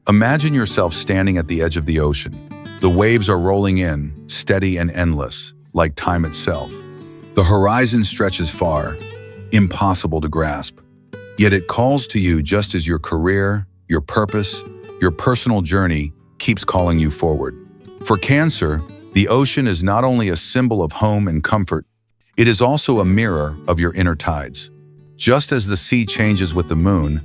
Imagine yourself standing at the edge of the ocean. The waves are rolling in, steady and endless, like time itself. The horizon stretches far, impossible to grasp. Yet it calls to you just as your career, your purpose, your personal journey keeps calling you forward. For Cancer, the ocean is not only a symbol of home and comfort, it is also a mirror of your inner tides. Just as the sea changes with the moon,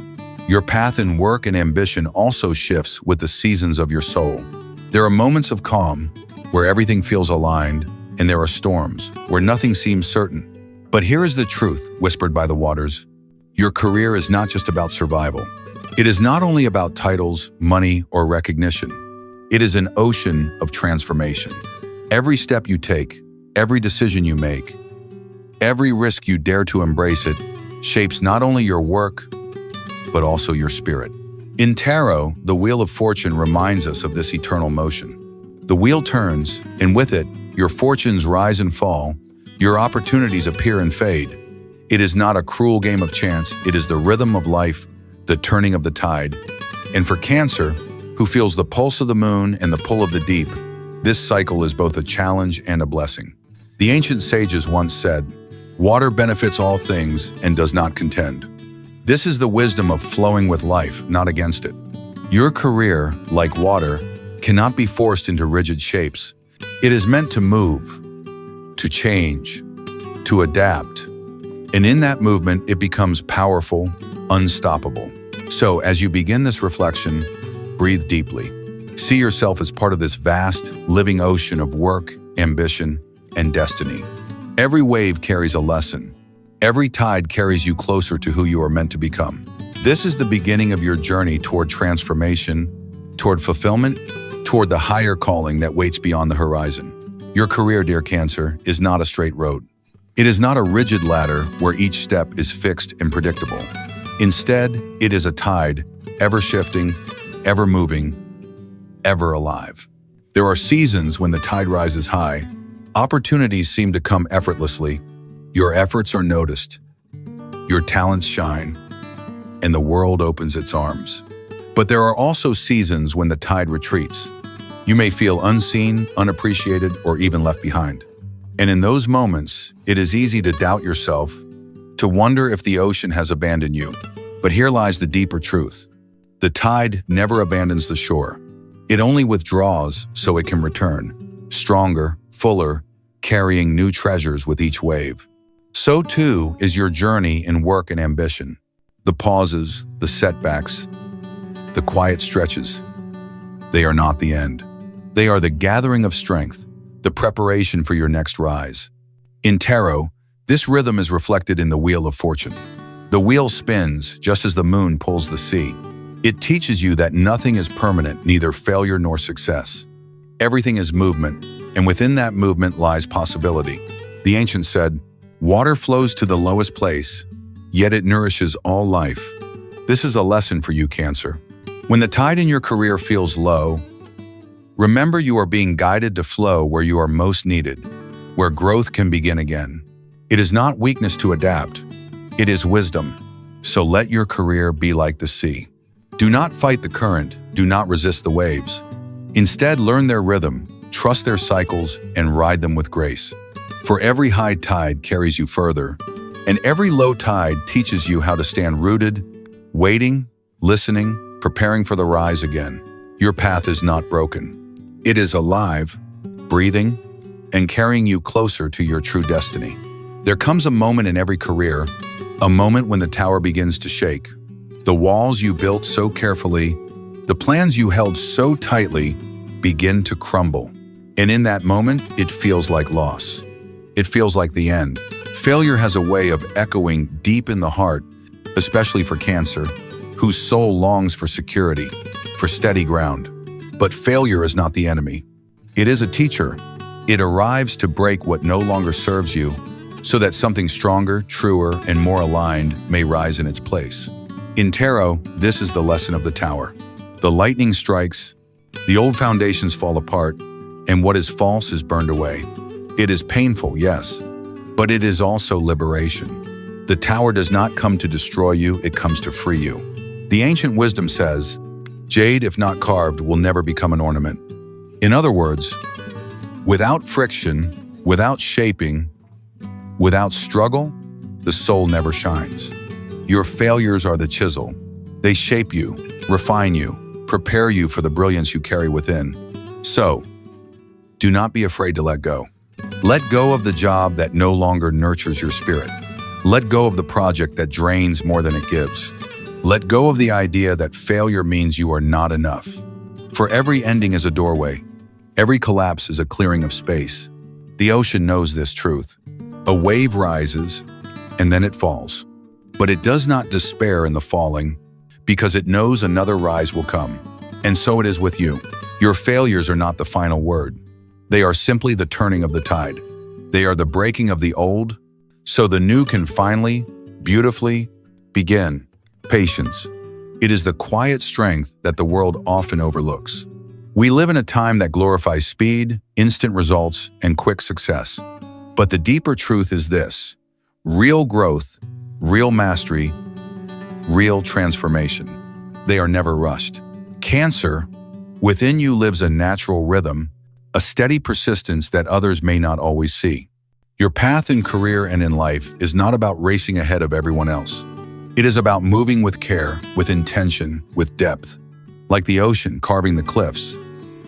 your path in work and ambition also shifts with the seasons of your soul. There are moments of calm, where everything feels aligned, and there are storms, where nothing seems certain. But here is the truth, whispered by the waters. Your career is not just about survival. It is not only about titles, money, or recognition. It is an ocean of transformation. Every step you take, every decision you make, every risk you dare to embrace it, shapes not only your work, but also your spirit. In tarot, the Wheel of Fortune reminds us of this eternal motion. The wheel turns, and with it, your fortunes rise and fall, your opportunities appear and fade. It is not a cruel game of chance, it is the rhythm of life, the turning of the tide. And for Cancer, who feels the pulse of the moon and the pull of the deep, this cycle is both a challenge and a blessing. The ancient sages once said, "Water benefits all things and does not contend." This is the wisdom of flowing with life, not against it. Your career, like water, cannot be forced into rigid shapes. It is meant to move, to change, to adapt. And in that movement, it becomes powerful, unstoppable. So as you begin this reflection, breathe deeply. See yourself as part of this vast, living ocean of work, ambition, and destiny. Every wave carries a lesson. Every tide carries you closer to who you are meant to become. This is the beginning of your journey toward transformation, toward fulfillment, toward the higher calling that waits beyond the horizon. Your career, dear Cancer, is not a straight road. It is not a rigid ladder where each step is fixed and predictable. Instead, it is a tide, ever shifting, ever moving, ever alive. There are seasons when the tide rises high. Opportunities seem to come effortlessly. Your efforts are noticed. Your talents shine, and the world opens its arms. But there are also seasons when the tide retreats. You may feel unseen, unappreciated, or even left behind. And in those moments, it is easy to doubt yourself, to wonder if the ocean has abandoned you. But here lies the deeper truth. The tide never abandons the shore. It only withdraws so it can return, stronger, fuller, carrying new treasures with each wave. So too is your journey in work and ambition. The pauses, the setbacks, the quiet stretches, they are not the end. They are the gathering of strength, the preparation for your next rise. In tarot, this rhythm is reflected in the Wheel of Fortune. The wheel spins just as the moon pulls the sea. It teaches you that nothing is permanent, neither failure nor success. Everything is movement, and within that movement lies possibility. The ancients said, "Water flows to the lowest place, yet it nourishes all life." This is a lesson for you, Cancer. When the tide in your career feels low, remember you are being guided to flow where you are most needed, where growth can begin again. It is not weakness to adapt, it is wisdom. So let your career be like the sea. Do not fight the current, do not resist the waves. Instead, learn their rhythm, trust their cycles, and ride them with grace. For every high tide carries you further, and every low tide teaches you how to stand rooted, waiting, listening, preparing for the rise again. Your path is not broken. It is alive, breathing, and carrying you closer to your true destiny. There comes a moment in every career, a moment when the tower begins to shake. The walls you built so carefully, the plans you held so tightly, begin to crumble. And in that moment, it feels like loss. It feels like the end. Failure has a way of echoing deep in the heart, especially for Cancer, whose soul longs for security, for steady ground. But failure is not the enemy. It is a teacher. It arrives to break what no longer serves you, so that something stronger, truer, and more aligned may rise in its place. In tarot, this is the lesson of the tower. The lightning strikes, the old foundations fall apart, and what is false is burned away. It is painful, yes, but it is also liberation. The tower does not come to destroy you, it comes to free you. The ancient wisdom says, Jade, if not carved, will never become an ornament. In other words, without friction, without shaping, without struggle, the soul never shines. Your failures are the chisel. They shape you, refine you, prepare you for the brilliance you carry within. So, do not be afraid to let go. Let go of the job that no longer nurtures your spirit. Let go of the project that drains more than it gives. Let go of the idea that failure means you are not enough. For every ending is a doorway. Every collapse is a clearing of space. The ocean knows this truth. A wave rises, and then it falls. But it does not despair in the falling, because it knows another rise will come. And so it is with you. Your failures are not the final word. They are simply the turning of the tide. They are the breaking of the old, so the new can finally, beautifully, begin. Patience. It is the quiet strength that the world often overlooks. We live in a time that glorifies speed, instant results, and quick success. But the deeper truth is this: real growth, real mastery, real transformation. They are never rushed. Cancer, within you lives a natural rhythm, a steady persistence that others may not always see. Your path in career and in life is not about racing ahead of everyone else. It is about moving with care, with intention, with depth. Like the ocean carving the cliffs,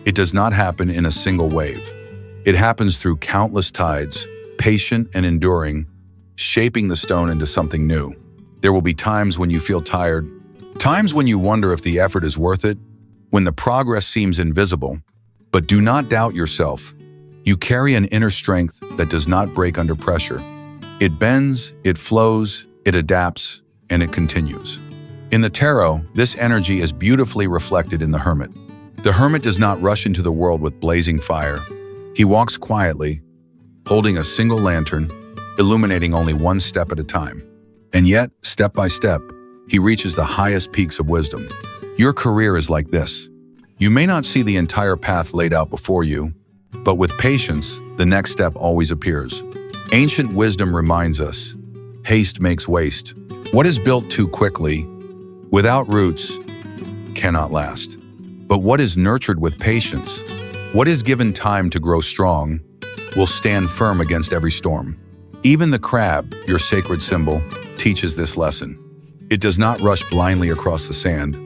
it does not happen in a single wave. It happens through countless tides, patient and enduring, shaping the stone into something new. There will be times when you feel tired, times when you wonder if the effort is worth it, when the progress seems invisible. But do not doubt yourself. You carry an inner strength that does not break under pressure. It bends, it flows, it adapts, and it continues. In the tarot, this energy is beautifully reflected in the hermit. The hermit does not rush into the world with blazing fire. He walks quietly, holding a single lantern, illuminating only one step at a time. And yet, step by step, he reaches the highest peaks of wisdom. Your career is like this. You may not see the entire path laid out before you, but with patience, the next step always appears. Ancient wisdom reminds us, haste makes waste. What is built too quickly, without roots, cannot last. But what is nurtured with patience, what is given time to grow strong, will stand firm against every storm. Even the crab, your sacred symbol, teaches this lesson. It does not rush blindly across the sand.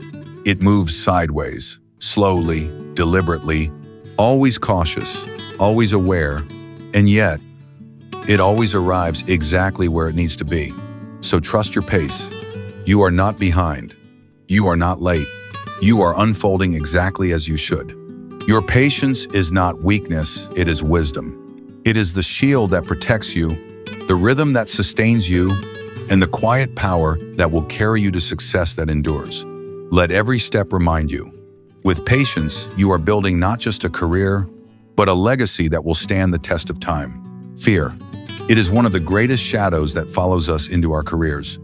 It moves sideways, slowly, deliberately, always cautious, always aware, and yet, it always arrives exactly where it needs to be. So trust your pace. You are not behind. You are not late. You are unfolding exactly as you should. Your patience is not weakness, it is wisdom. It is the shield that protects you, the rhythm that sustains you, and the quiet power that will carry you to success that endures. Let every step remind you. With patience, you are building not just a career, but a legacy that will stand the test of time. Fear. It is one of the greatest shadows that follows us into our careers.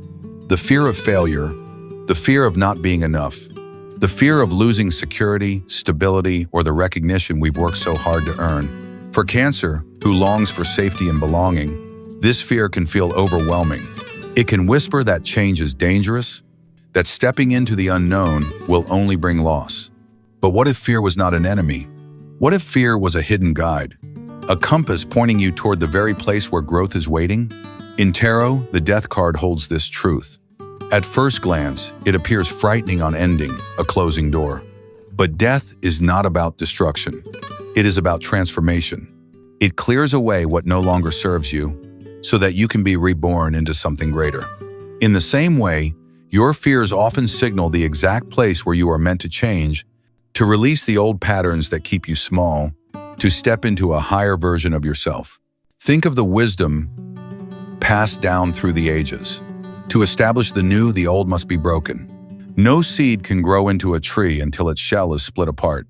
The fear of failure, the fear of not being enough, the fear of losing security, stability, or the recognition we've worked so hard to earn. For Cancer, who longs for safety and belonging, this fear can feel overwhelming. It can whisper that change is dangerous, that stepping into the unknown will only bring loss. But what if fear was not an enemy? What if fear was a hidden guide? A compass pointing you toward the very place where growth is waiting? In tarot, the death card holds this truth. At first glance, it appears frightening on ending, a closing door. But death is not about destruction. It is about transformation. It clears away what no longer serves you, so that you can be reborn into something greater. In the same way, your fears often signal the exact place where you are meant to change, to release the old patterns that keep you small, to step into a higher version of yourself. Think of the wisdom passed down through the ages. To establish the new, the old must be broken. No seed can grow into a tree until its shell is split apart.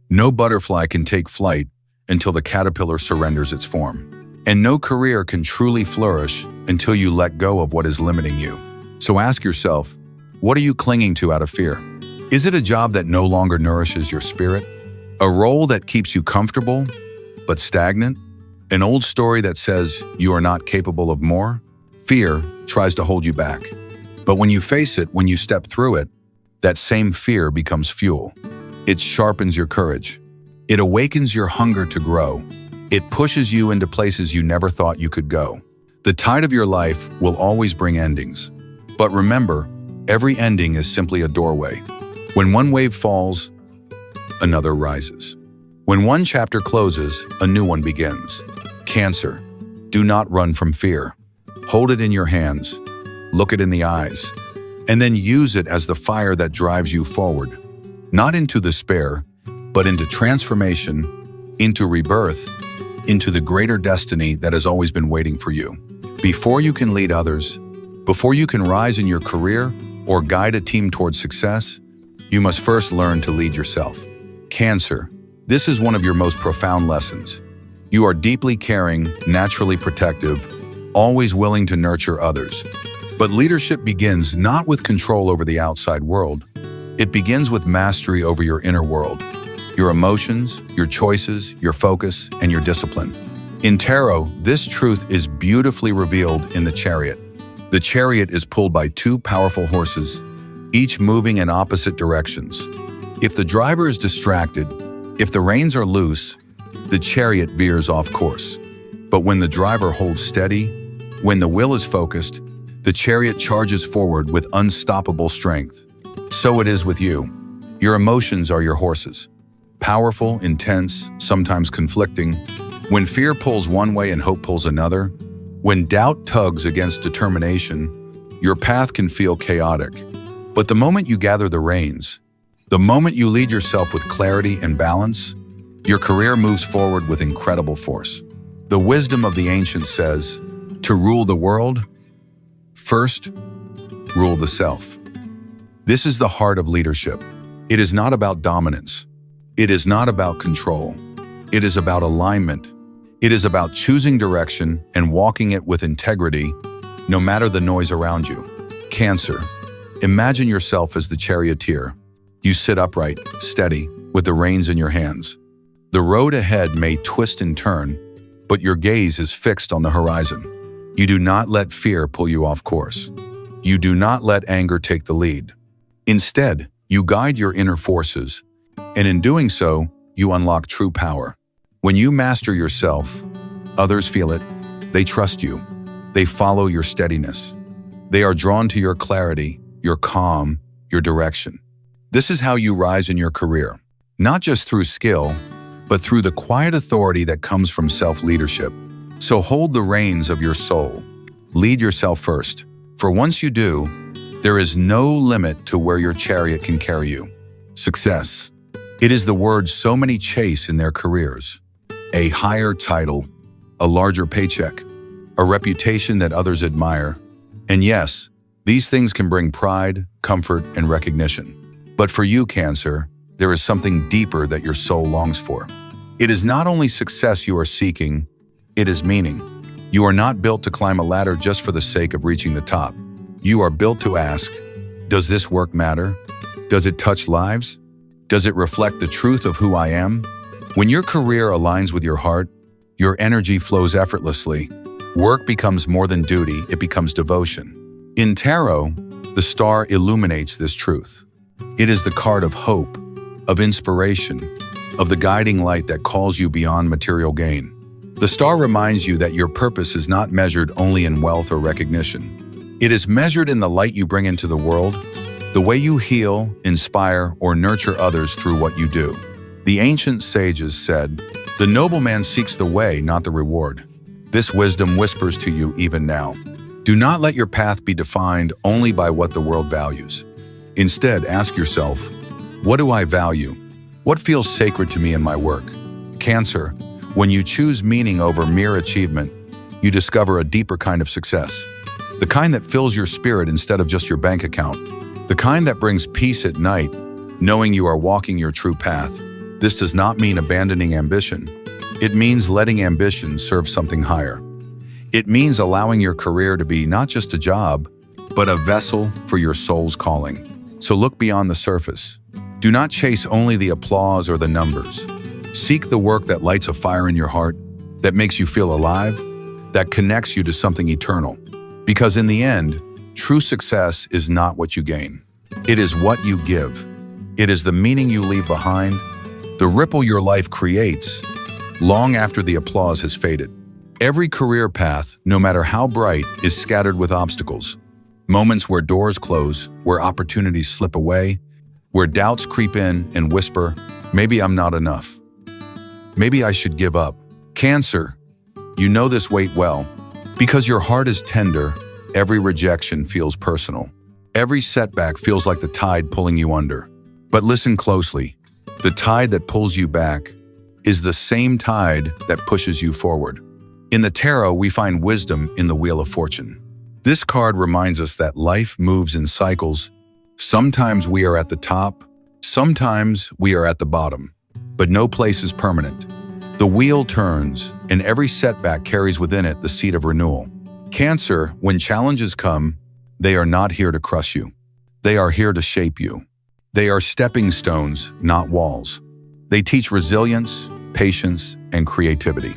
No butterfly can take flight until the caterpillar surrenders its form. And no career can truly flourish until you let go of what is limiting you. So ask yourself, what are you clinging to out of fear? Is it a job that no longer nourishes your spirit? A role that keeps you comfortable, but stagnant? An old story that says you are not capable of more? Fear tries to hold you back. But when you face it, when you step through it, that same fear becomes fuel. It sharpens your courage. It awakens your hunger to grow. It pushes you into places you never thought you could go. The tide of your life will always bring endings. But remember, every ending is simply a doorway. When one wave falls, another rises. When one chapter closes, a new one begins. Cancer, do not run from fear. Hold it in your hands, look it in the eyes, and then use it as the fire that drives you forward. Not into despair, but into transformation, into rebirth, into the greater destiny that has always been waiting for you. Before you can lead others, before you can rise in your career or guide a team towards success, you must first learn to lead yourself. Cancer, this is one of your most profound lessons. You are deeply caring, naturally protective, always willing to nurture others. But leadership begins not with control over the outside world. It begins with mastery over your inner world, your emotions, your choices, your focus, and your discipline. In tarot, this truth is beautifully revealed in the Chariot. The Chariot is pulled by two powerful horses, each moving in opposite directions. If the driver is distracted, if the reins are loose, the chariot veers off course. But when the driver holds steady, when the will is focused, the chariot charges forward with unstoppable strength. So it is with you. Your emotions are your horses. Powerful, intense, sometimes conflicting. When fear pulls one way and hope pulls another, when doubt tugs against determination, your path can feel chaotic. But the moment you gather the reins, the moment you lead yourself with clarity and balance, your career moves forward with incredible force. The wisdom of the ancients says, to rule the world, first, rule the self. This is the heart of leadership. It is not about dominance. It is not about control. It is about alignment. It is about choosing direction and walking it with integrity, no matter the noise around you. Cancer, imagine yourself as the charioteer. You sit upright, steady, with the reins in your hands. The road ahead may twist and turn, but your gaze is fixed on the horizon. You do not let fear pull you off course. You do not let anger take the lead. Instead, you guide your inner forces, and in doing so, you unlock true power. When you master yourself, others feel it. They trust you. They follow your steadiness. They are drawn to your clarity, your calm, your direction. This is how you rise in your career, not just through skill, but through the quiet authority that comes from self-leadership. So hold the reins of your soul. Lead yourself first, for once you do, there is no limit to where your chariot can carry you. Success. It is the word so many chase in their careers. A higher title, a larger paycheck, a reputation that others admire. And yes, these things can bring pride, comfort, and recognition. But for you, Cancer, there is something deeper that your soul longs for. It is not only success you are seeking, it is meaning. You are not built to climb a ladder just for the sake of reaching the top. You are built to ask, does this work matter? Does it touch lives? Does it reflect the truth of who I am? When your career aligns with your heart, your energy flows effortlessly. Work becomes more than duty, it becomes devotion. In tarot, the star illuminates this truth. It is the card of hope, of inspiration, of the guiding light that calls you beyond material gain. The star reminds you that your purpose is not measured only in wealth or recognition. It is measured in the light you bring into the world, the way you heal, inspire, or nurture others through what you do. The ancient sages said, "The nobleman seeks the way, not the reward." This wisdom whispers to you even now. Do not let your path be defined only by what the world values. Instead, ask yourself, what do I value? What feels sacred to me in my work? Cancer, when you choose meaning over mere achievement, you discover a deeper kind of success. The kind that fills your spirit instead of just your bank account. The kind that brings peace at night, knowing you are walking your true path. This does not mean abandoning ambition. It means letting ambition serve something higher. It means allowing your career to be not just a job, but a vessel for your soul's calling. So look beyond the surface. Do not chase only the applause or the numbers. Seek the work that lights a fire in your heart, that makes you feel alive, that connects you to something eternal. Because in the end, true success is not what you gain. It is what you give. It is the meaning you leave behind, the ripple your life creates, long after the applause has faded. Every career path, no matter how bright, is scattered with obstacles. Moments where doors close, where opportunities slip away, where doubts creep in and whisper, maybe I'm not enough. Maybe I should give up. Cancer, you know this weight well. Because your heart is tender, every rejection feels personal. Every setback feels like the tide pulling you under. But listen closely. The tide that pulls you back is the same tide that pushes you forward. In the tarot, we find wisdom in the Wheel of Fortune. This card reminds us that life moves in cycles. Sometimes we are at the top, sometimes we are at the bottom, but no place is permanent. The wheel turns, and every setback carries within it the seed of renewal. Cancer, when challenges come, they are not here to crush you. They are here to shape you. They are stepping stones, not walls. They teach resilience, patience, and creativity.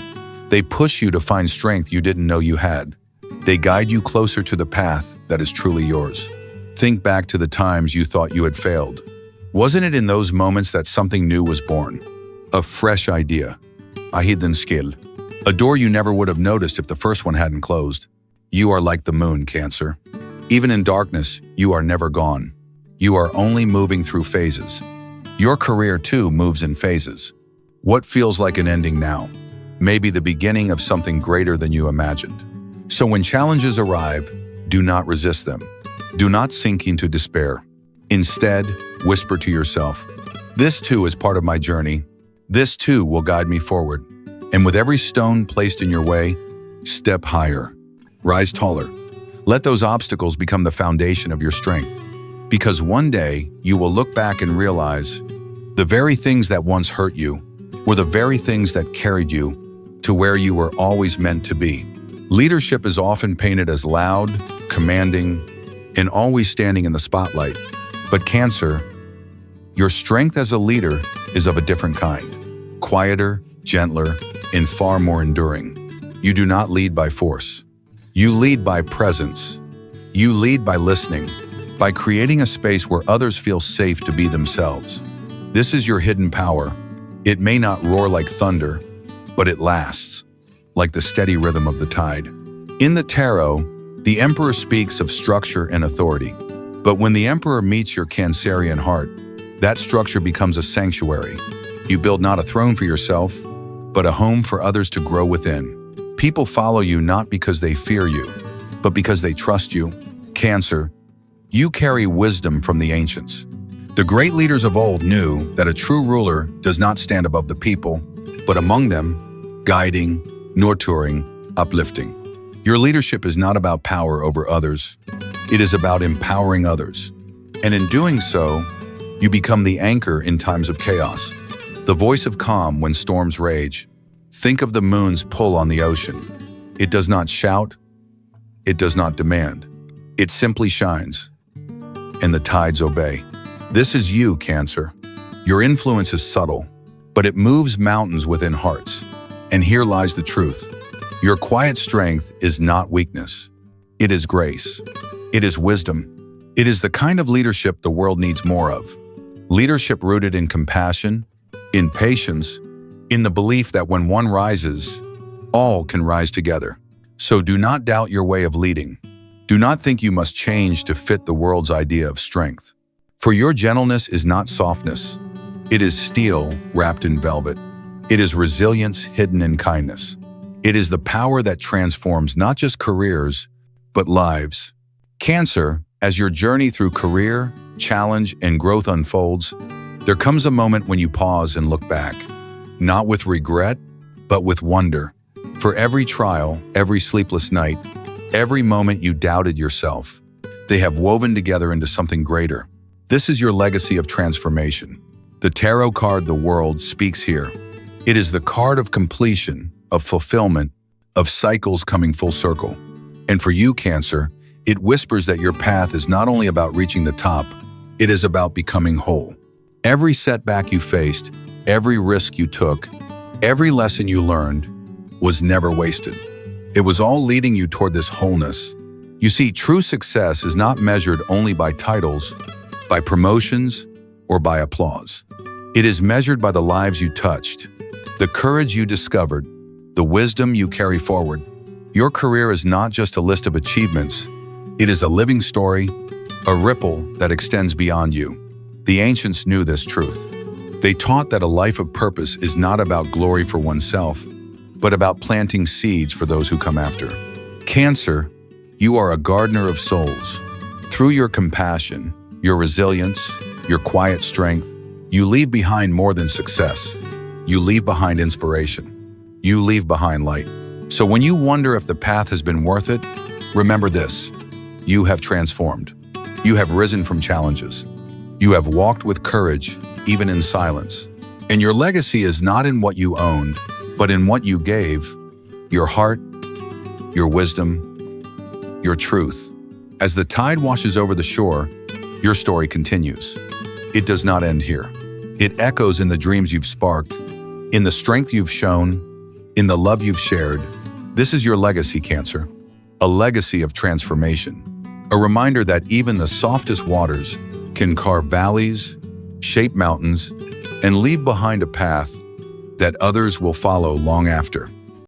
They push you to find strength you didn't know you had. They guide you closer to the path that is truly yours. Think back to the times you thought you had failed. Wasn't it in those moments that something new was born? A fresh idea, a hidden skill, a door you never would have noticed if the first one hadn't closed. You are like the moon, Cancer. Even in darkness, you are never gone. You are only moving through phases. Your career, too, moves in phases. What feels like an ending now may be the beginning of something greater than you imagined. So when challenges arrive, do not resist them. Do not sink into despair. Instead, whisper to yourself, this too is part of my journey. This too will guide me forward. And with every stone placed in your way, step higher. Rise taller. Let those obstacles become the foundation of your strength. Because one day, you will look back and realize the very things that once hurt you were the very things that carried you to where you were always meant to be. Leadership is often painted as loud, commanding, and always standing in the spotlight. But Cancer, your strength as a leader is of a different kind. Quieter, gentler, and far more enduring. You do not lead by force. You lead by presence. You lead by listening, by creating a space where others feel safe to be themselves. This is your hidden power. It may not roar like thunder, but it lasts, like the steady rhythm of the tide. In the tarot, the Emperor speaks of structure and authority. But when the Emperor meets your Cancerian heart, that structure becomes a sanctuary. You build not a throne for yourself, but a home for others to grow within. People follow you not because they fear you, but because they trust you. Cancer, you carry wisdom from the ancients. The great leaders of old knew that a true ruler does not stand above the people, but among them, guiding, nurturing, uplifting. Your leadership is not about power over others. It is about empowering others. And in doing so, you become the anchor in times of chaos, the voice of calm when storms rage. Think of the moon's pull on the ocean. It does not shout. It does not demand. It simply shines, and the tides obey. This is you, Cancer. Your influence is subtle, but it moves mountains within hearts. And here lies the truth. Your quiet strength is not weakness. It is grace. It is wisdom. It is the kind of leadership the world needs more of. Leadership rooted in compassion, in patience, in the belief that when one rises, all can rise together. So do not doubt your way of leading. Do not think you must change to fit the world's idea of strength. For your gentleness is not softness. It is steel wrapped in velvet. It is resilience hidden in kindness. It is the power that transforms not just careers, but lives. Cancer, as your journey through career, challenge, and growth unfolds, there comes a moment when you pause and look back. Not with regret, but with wonder. For every trial, every sleepless night, every moment you doubted yourself, they have woven together into something greater. This is your legacy of transformation. The tarot card, the world, speaks here. It is the card of completion, of fulfillment, of cycles coming full circle. And for you, Cancer, it whispers that your path is not only about reaching the top, it is about becoming whole. Every setback you faced, every risk you took, every lesson you learned was never wasted. It was all leading you toward this wholeness. You see, true success is not measured only by titles, by promotions, or by applause. It is measured by the lives you touched, the courage you discovered, the wisdom you carry forward. Your career is not just a list of achievements. It is a living story, a ripple that extends beyond you. The ancients knew this truth. They taught that a life of purpose is not about glory for oneself, but about planting seeds for those who come after. Cancer, you are a gardener of souls. Through your compassion, your resilience, your quiet strength, you leave behind more than success. You leave behind inspiration. You leave behind light. So when you wonder if the path has been worth it, remember this: you have transformed. You have risen from challenges. You have walked with courage, even in silence. And your legacy is not in what you owned, but in what you gave: your heart, your wisdom, your truth. As the tide washes over the shore, your story continues. It does not end here. It echoes in the dreams you've sparked, in the strength you've shown, in the love you've shared. This is your legacy, Cancer. A legacy of transformation. A reminder that even the softest waters can carve valleys, shape mountains, and leave behind a path that others will follow long after.